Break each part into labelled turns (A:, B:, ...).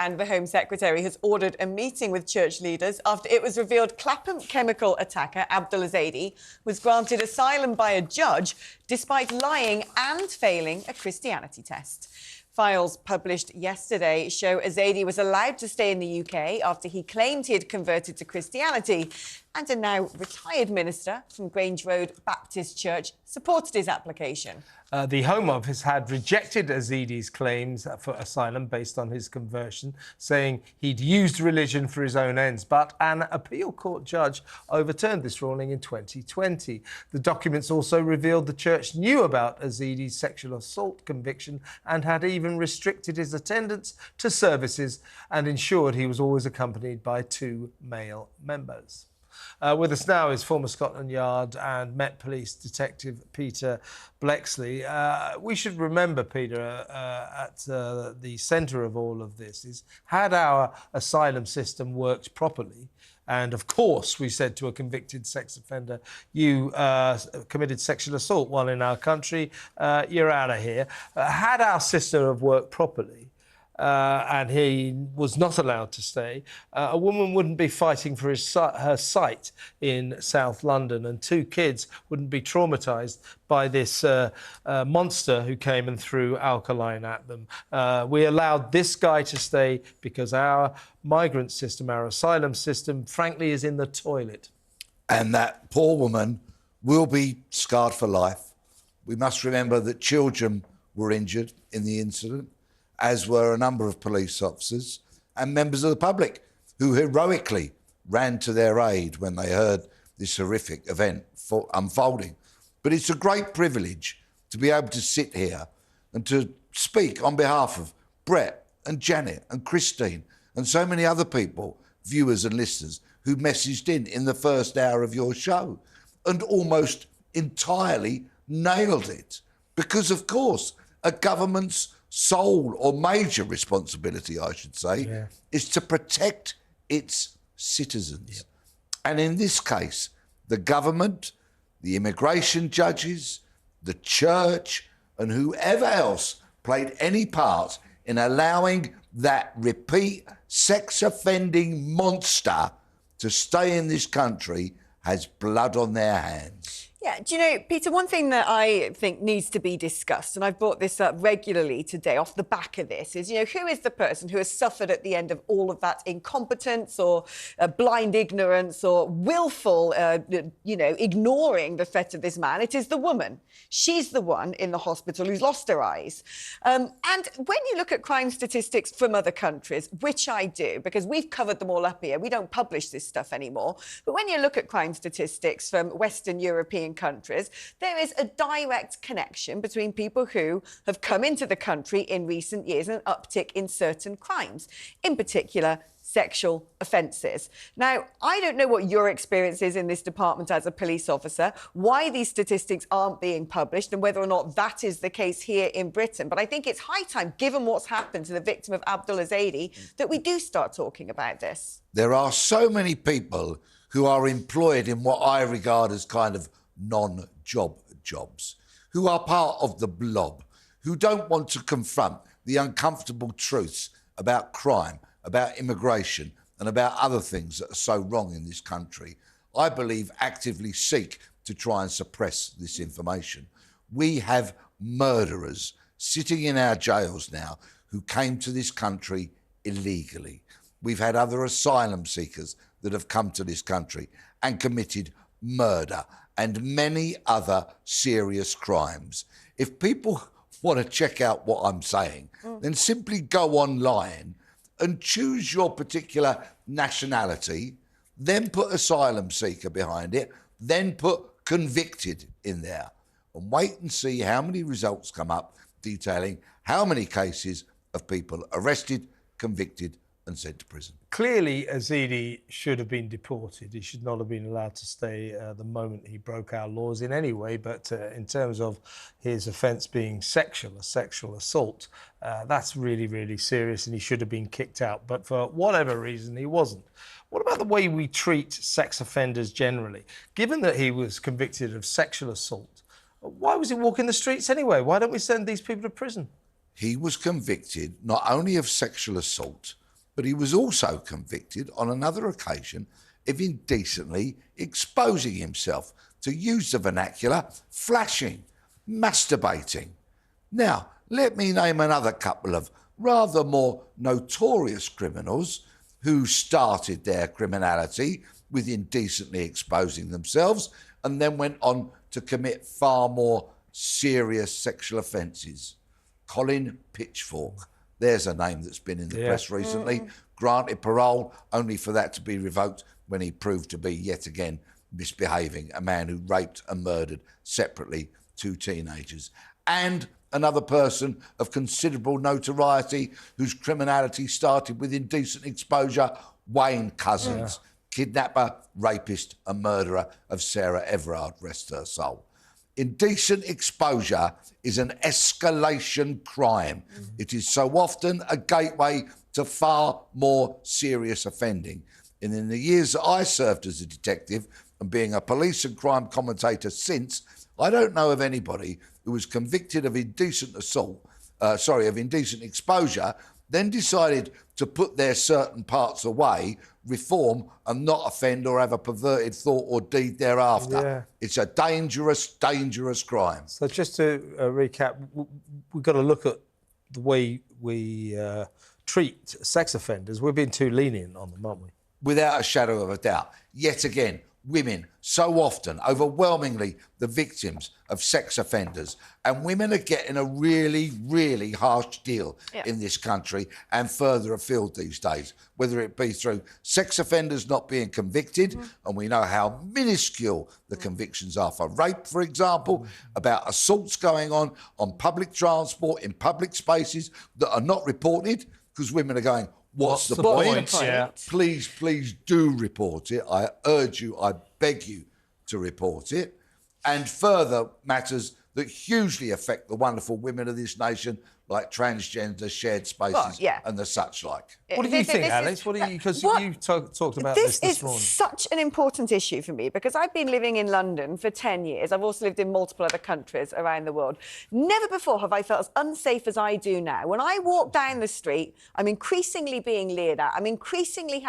A: and the Home Secretary has ordered a meeting with church leaders after it was revealed Clapham chemical attacker Abdul Ezedi was granted asylum by a judge despite lying and failing a Christianity test. Files published yesterday show Ezedi was allowed to stay in the UK after he claimed he had converted to Christianity, and a now retired minister from Grange Road Baptist Church supported his application.
B: The Home Office had rejected Ezedi's claims for asylum based on his conversion, saying he'd used religion for his own ends. But an appeal court judge overturned this ruling in 2020. The documents also revealed the church knew about Ezedi's sexual assault conviction and had even restricted his attendance to services and ensured he was always accompanied by 2 male members. With us now is former Scotland Yard and Met Police Detective Peter Blexley. We should remember, Peter, at the centre of all of this is, had our asylum system worked properly, and of course we said to a convicted sex offender, you committed sexual assault while in our country, you're out of here. Had our system have worked properly, and he was not allowed to stay, a woman wouldn't be fighting for her sight in South London, and 2 kids wouldn't be traumatised by this monster who came and threw alkaline at them. We allowed this guy to stay because our migrant system, our asylum system, frankly, is in the toilet.
C: And that poor woman will be scarred for life. We must remember that children were injured in the incident, as were a number of police officers and members of the public who heroically ran to their aid when they heard this horrific event unfolding. But it's a great privilege to be able to sit here and to speak on behalf of Brett and Janet and Christine and so many other people, viewers and listeners, who messaged in the first hour of your show and almost entirely nailed it. Because, of course, a government's sole or major responsibility, I should say, is to protect its citizens. And in this case, the government, the immigration judges, the church, and whoever else played any part in allowing that repeat sex-offending monster to stay in this country has blood on their hands.
A: Yeah, do you know, Peter, one thing that I think needs to be discussed, and I've brought this up regularly today off the back of this, is, who is the person who has suffered at the end of all of that incompetence or blind ignorance or willful, ignoring the threat of this man? It is the woman. She's the one in the hospital who's lost her eyes. And when you look at crime statistics from other countries, which I do, because we've covered them all up here, we don't publish this stuff anymore, but when you look at crime statistics from Western European countries, there is a direct connection between people who have come into the country in recent years and an uptick in certain crimes, in particular sexual offences. Now, I don't know what your experience is in this department as a police officer, why these statistics aren't being published and whether or not that is the case here in Britain. But I think it's high time, given what's happened to the victim of Abdul Ezedi, that we do start talking about this.
C: There are so many people who are employed in what I regard as kind of non-job jobs, who are part of the blob, who don't want to confront the uncomfortable truths about crime, about immigration and about other things that are so wrong in this country. I believe actively seek to try and suppress this information. We have murderers sitting in our jails now who came to this country illegally. We've had other asylum seekers that have come to this country and committed murder and many other serious crimes. If people want to check out what I'm saying, then simply go online and choose your particular nationality, then put asylum seeker behind it, then put convicted in there, and wait and see how many results come up detailing how many cases of people arrested, convicted and sent to prison.
B: Clearly, Ezedi should have been deported. He should not have been allowed to stay the moment he broke our laws in any way. But in terms of his offence being a sexual assault, that's really, really serious and he should have been kicked out. But for whatever reason, he wasn't. What about the way we treat sex offenders generally? Given that he was convicted of sexual assault, why was he walking the streets anyway? Why don't we send these people to prison?
C: He was convicted not only of sexual assault, But he was also convicted on another occasion of indecently exposing himself, to use the vernacular, flashing, masturbating. Now, let me name another couple of rather more notorious criminals who started their criminality with indecently exposing themselves and then went on to commit far more serious sexual offences. Colin Pitchfork, there's a name that's been in the press recently, granted parole only for that to be revoked when he proved to be yet again misbehaving, a man who raped and murdered separately 2 teenagers. And another person of considerable notoriety whose criminality started with indecent exposure, Wayne Couzens, kidnapper, rapist and murderer of Sarah Everard, rest her soul. Indecent exposure is an escalation crime. It is so often a gateway to far more serious offending. And in the years that I served as a detective and being a police and crime commentator since, I don't know of anybody who was convicted of indecent indecent exposure, then decided to put their certain parts away, reform and not offend or have a perverted thought or deed thereafter.
B: Yeah.
C: It's a dangerous, dangerous crime.
B: So just to recap, we've got to look at the way we treat sex offenders. We've been too lenient on them, aren't we?
C: Without a shadow of a doubt. Yet again, women, so often, overwhelmingly, the victims of sex offenders. And women are getting a really, really harsh deal in this country and further afield these days, whether it be through sex offenders not being convicted, and we know how minuscule the convictions are for rape, for example, about assaults going on public transport, in public spaces that are not reported because women are going, What's the point?
B: Yeah.
C: Please, please do report it. I urge you, I beg you to report it. And further matters that hugely affect the wonderful women of this nation, like transgender, shared spaces and the such like.
B: What do you think, Alex? Because you talked about this morning.
A: This is such an important issue for me because I've been living in London for 10 years. I've also lived in multiple other countries around the world. Never before have I felt as unsafe as I do now. When I walk down the street, I'm increasingly being leered at. I'm increasingly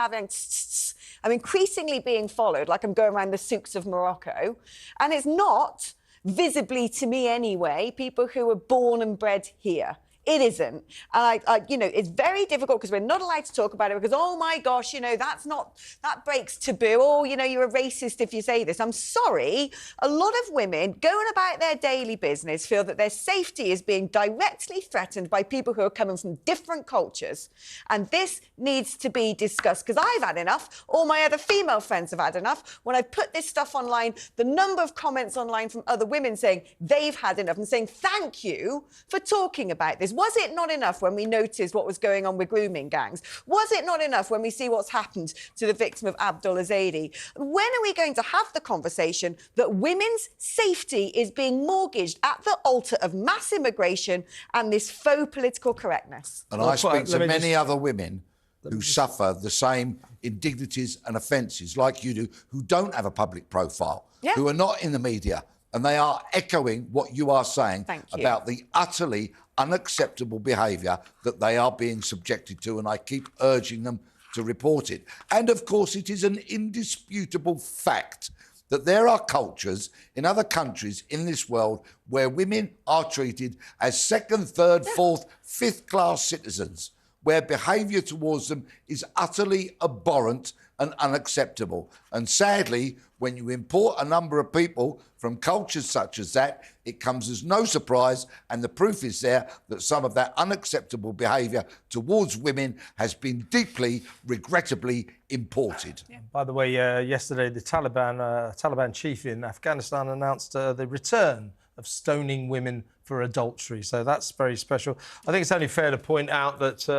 A: being followed like I'm going around the souks of Morocco. And it's not, visibly to me anyway, people who were born and bred here. It isn't. And it's very difficult because we're not allowed to talk about it because, oh my gosh, that breaks taboo. Oh, you're a racist if you say this. I'm sorry. A lot of women going about their daily business feel that their safety is being directly threatened by people who are coming from different cultures. And this needs to be discussed because I've had enough. All my other female friends have had enough. When I put this stuff online, the number of comments online from other women saying they've had enough and saying thank you for talking about this. Was it not enough when we noticed what was going on with grooming gangs? Was it not enough when we see what's happened to the victim of Abdul Ezedi? When are we going to have the conversation that women's safety is being mortgaged at the altar of mass immigration and this faux political correctness?
C: And I speak to many other women who suffer the same indignities and offences like you do, who don't have a public profile, who are not in the media, and they are echoing what you are saying about the utterly unacceptable behaviour that they are being subjected to, and I keep urging them to report it. And of course, it is an indisputable fact that there are cultures in other countries in this world where women are treated as second, third, fourth, fifth-class citizens, where behaviour towards them is utterly abhorrent and unacceptable. And sadly, when you import a number of people from cultures such as that, it comes as no surprise, and the proof is there that some of that unacceptable behaviour towards women has been deeply, regrettably imported.
B: By the way, yesterday the Taliban chief in Afghanistan announced the return of stoning women for adultery. So that's very special. I think it's only fair to point out that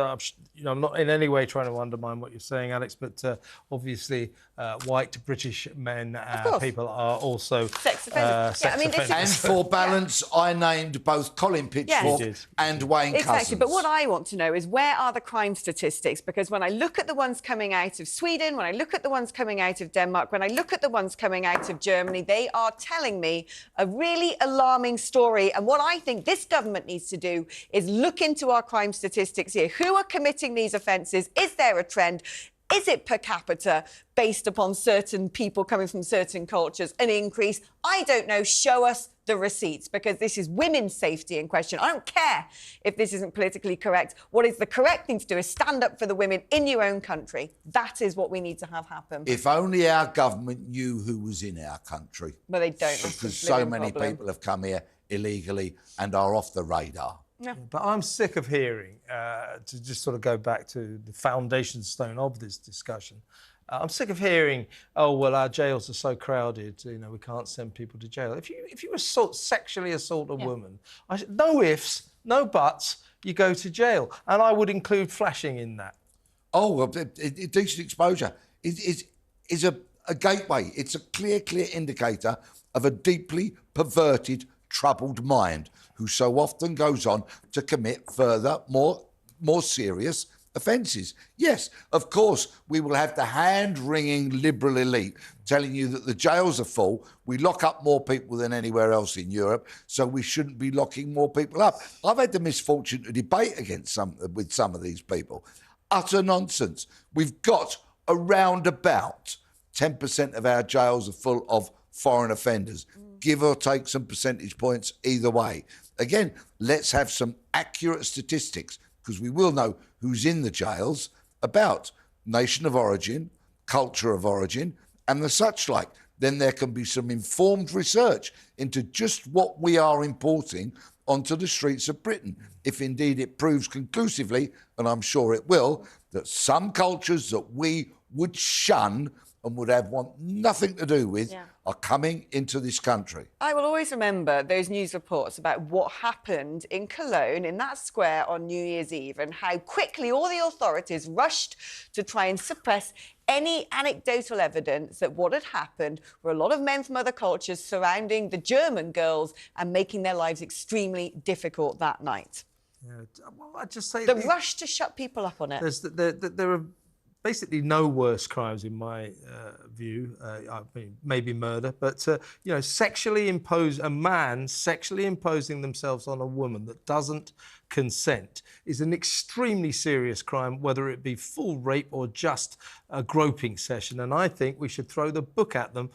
B: I'm not in any way trying to undermine what you're saying, Alex, but obviously white British men, people are also
A: sex offenders.
C: And for balance, I named both Colin Pitchfork and Wayne Couzens.
A: Exactly, but what I want to know is where are the crime statistics? Because when I look at the ones coming out of Sweden, when I look at the ones coming out of Denmark, when I look at the ones coming out of Germany, they are telling me a really alarming story. And what I I think this government needs to do is look into our crime statistics here. Who are committing these offences? Is there a trend? Is it per capita based upon certain people coming from certain cultures, an increase? I don't know. Show us the receipts, because this is women's safety in question. I don't care if this isn't politically correct. What is the correct thing to do is stand up for the women in your own country. That is what we need to have happen.
C: If only our government knew who was in our country.
A: But they don't.
C: Because so many people have come here illegally and are off the radar.
A: Yeah.
B: But I'm sick of hearing, to just sort of go back to the foundation stone of this discussion, I'm sick of hearing, oh, well, our jails are so crowded, you know, we can't send people to jail. If you sexually assault a woman, no ifs, no buts, you go to jail. And I would include flashing in that.
C: Oh, well, decent exposure is a gateway. It's a clear indicator of a deeply perverted, troubled mind who so often goes on to commit further, more serious offences. Yes, of course, we will have the hand-wringing liberal elite telling you that the jails are full, we lock up more people than anywhere else in Europe, so we shouldn't be locking more people up. I've had the misfortune to debate with some of these people. Utter nonsense. We've got around about 10% of our jails are full of foreign offenders, give or take some percentage points either way. Again, let's have some accurate statistics, because we will know who's in the jails, about nation of origin, culture of origin, and the such like. Then there can be some informed research into just what we are importing onto the streets of Britain, if indeed it proves conclusively, and I'm sure it will, that some cultures that we would shun and would want nothing to do with are coming into this country.
A: I will always remember those news reports about what happened in Cologne, in that square on New Year's Eve, and how quickly all the authorities rushed to try and suppress any anecdotal evidence that what had happened were a lot of men from other cultures surrounding the German girls and making their lives extremely difficult that night.
B: Yeah, well, I'd just say...
A: The rush to shut people up on it.
B: There are basically no worse crimes in my view. I mean, maybe murder, but you know, a man sexually imposing themselves on a woman that doesn't consent is an extremely serious crime, whether it be full rape or just a groping session. And I think we should throw the book at them,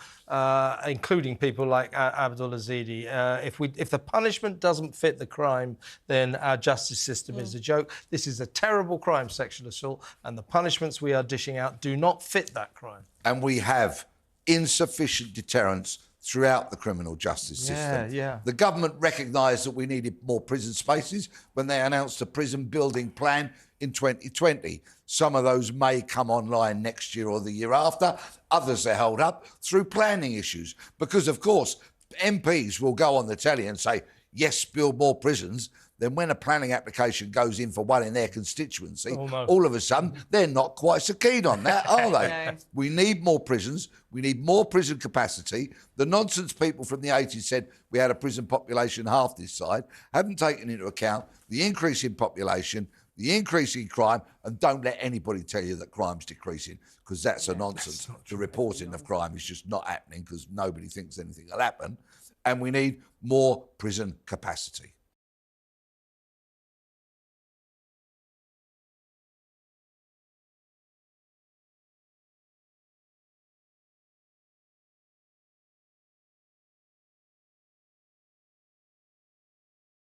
B: including people like Abdul Ezedi. If the punishment doesn't fit the crime, then our justice system is a joke. This is a terrible crime, sexual assault, and the punishments we are dishing out do not fit that crime.
C: And we have insufficient deterrence throughout the criminal justice system. The government recognised that we needed more prison spaces when they announced a prison building plan in 2020. Some of those may come online next year or the year after. Others are held up through planning issues. Because, of course, MPs will go on the telly and say, yes, build more prisons. Then when a planning application goes in for one in their constituency, all of a sudden, they're not quite so keen on that, are they?
A: No.
C: We need more prisons. We need more prison capacity. The nonsense people from the 80s said we had a prison population half this side, haven't taken into account the increase in population, the increase in crime, and don't let anybody tell you that crime's decreasing, because that's a nonsense. The reporting of crime is just not happening because nobody thinks anything will happen. And we need more prison capacity.